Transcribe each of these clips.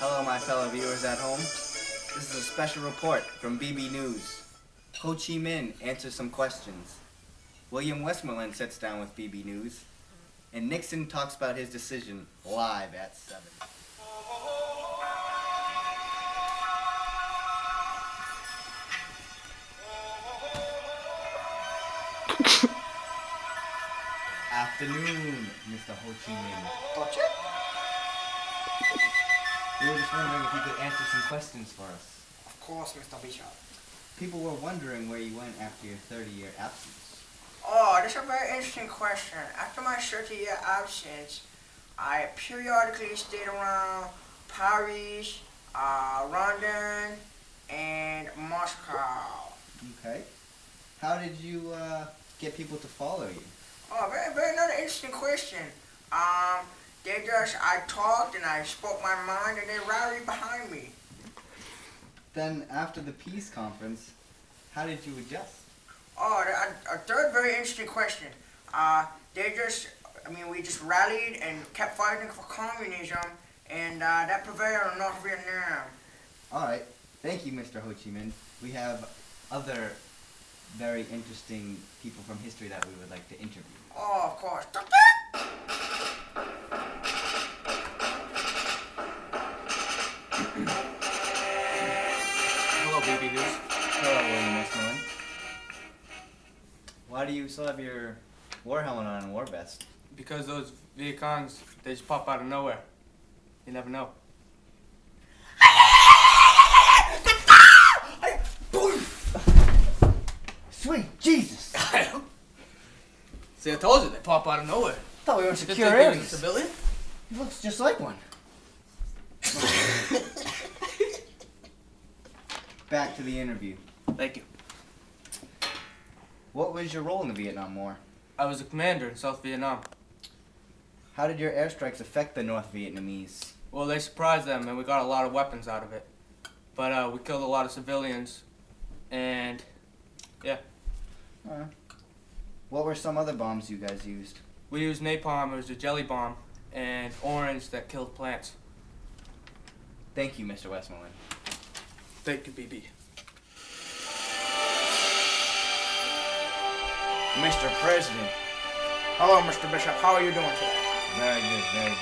Hello, my fellow viewers at home. This is a special report from BB News. Ho Chi Minh answers some questions. William Westmoreland sits down with BB News. And Nixon talks about his decision live at 7. Afternoon, Mr. Ho Chi Minh. Touch it? We were just wondering if you could answer some questions for us. Of course, Mr. Bishop. People were wondering where you went after your 30-year absence. Oh, that's a very interesting question. After my 30-year absence, I periodically stayed around Paris, London, and Moscow. Okay. How did you get people to follow you? Oh, very another interesting question. I talked and I spoke my mind and they rallied behind me. Then, after the peace conference, how did you adjust? Oh, a third very interesting question. We just rallied and kept fighting for communism, and that prevailed in North Vietnam. All right. Thank you, Mr. Ho Chi Minh. We have other very interesting people from history that we would like to interview. Oh, of course. Hello, BB News. Hello, William Westmoreland. Why do you still have your war helmet on and war vest? Because those Viet Congs, they just pop out of nowhere. You never know. Sweet Jesus! See, I told you, they pop out of nowhere. I thought we were You secure think he was a areas. civilian? He looks just like one. Back to the interview. Thank you. What was your role in the Vietnam War? I was a commander in South Vietnam. How did your airstrikes affect the North Vietnamese? Well, they surprised them, and we got a lot of weapons out of it. But we killed a lot of civilians, and yeah. What were some other bombs you guys used? We used napalm, it was a jelly bomb, and orange that killed plants. Thank you, Mr. Westmoreland. Thank you, BB. Mr. President. Hello, Mr. Bishop. How are you doing today? Very good, very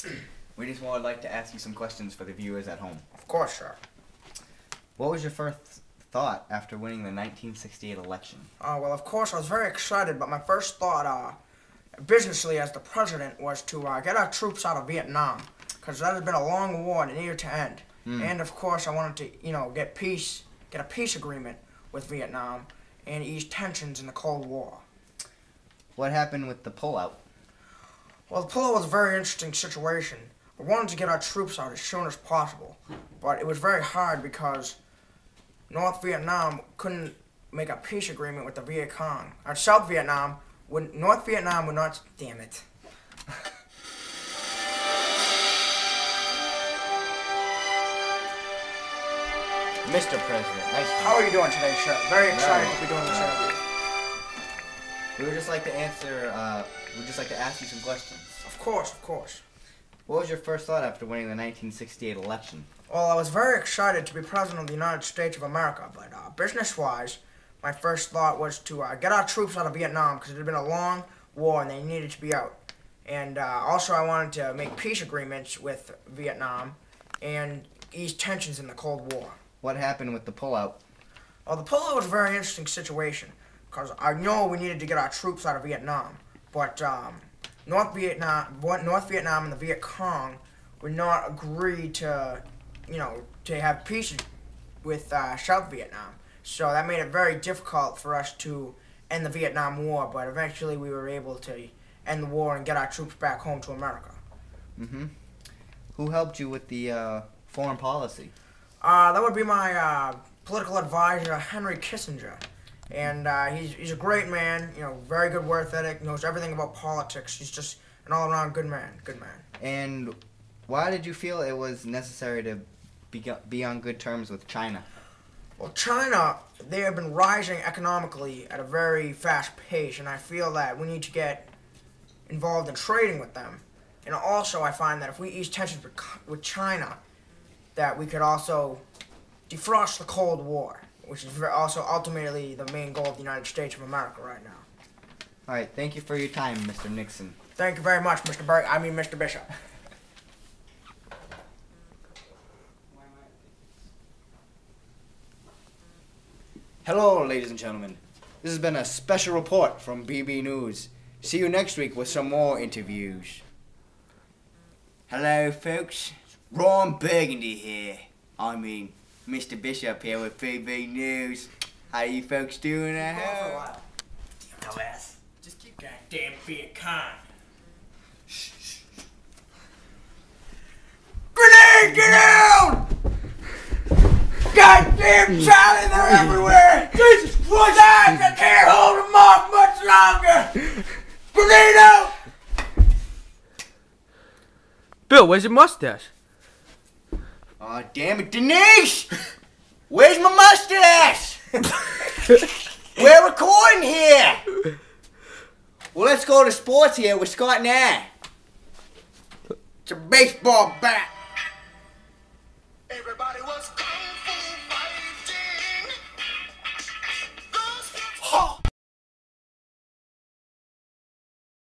good. We just would like to ask you some questions for the viewers at home. Of course, sir. What was your first thought after winning the 1968 election? Well, of course, I was very excited, but my first thought, businessly as the president, was to get our troops out of Vietnam, because that had been a long war and it needed to end. And, of course, I wanted to, get a peace agreement with Vietnam and ease tensions in the Cold War. What happened with the pullout? Well, the pullout was a very interesting situation. We wanted to get our troops out as soon as possible, but it was very hard because North Vietnam couldn't make a peace agreement with the Viet Cong. South Vietnam, North Vietnam would not, damn it. Mr. President, nice to How are you doing today, sir? Very excited to be doing this interview. We would just like to ask you some questions. Of course, of course. What was your first thought after winning the 1968 election? Well, I was very excited to be president of the United States of America, but business-wise, my first thought was to get our troops out of Vietnam because it had been a long war and they needed to be out. And also I wanted to make peace agreements with Vietnam and ease tensions in the Cold War. What happened with the pullout? Well, the pullout was a very interesting situation because I know we needed to get our troops out of Vietnam, but North Vietnam and the Viet Cong would not agree to, to have peace with South Vietnam. So that made it very difficult for us to end the Vietnam War, but eventually we were able to end the war and get our troops back home to America. Mm-hmm. Who helped you with the foreign policy? That would be my political advisor, Henry Kissinger. And he's a great man, very good work ethic, knows everything about politics. He's just an all-around good man. And why did you feel it was necessary to be on good terms with China? Well, China, they have been rising economically at a very fast pace, and I feel that we need to get involved in trading with them. And also, I find that if we ease tensions with China, that we could also defrost the Cold War, which is also ultimately the main goal of the United States of America right now. All right, thank you for your time, Mr. Nixon. Thank you very much, Mr. Bishop. Hello, ladies and gentlemen. This has been a special report from BB News. See you next week with some more interviews. Hello, folks. Ron Burgundy here. I mean, Mr. Bishop here with BB News. How you folks doing at home? Dumbass. Just keep goddamn being kind. Grenade, get down! Goddamn Charlie, they're everywhere! Jesus Christ! I can't hold them off much longer! Grenade out! Bill, where's your mustache? Aw, damn it, Denise! Where's my mustache? We're recording here! Well, let's go to sports here with Scott and Ann. It's a baseball bat.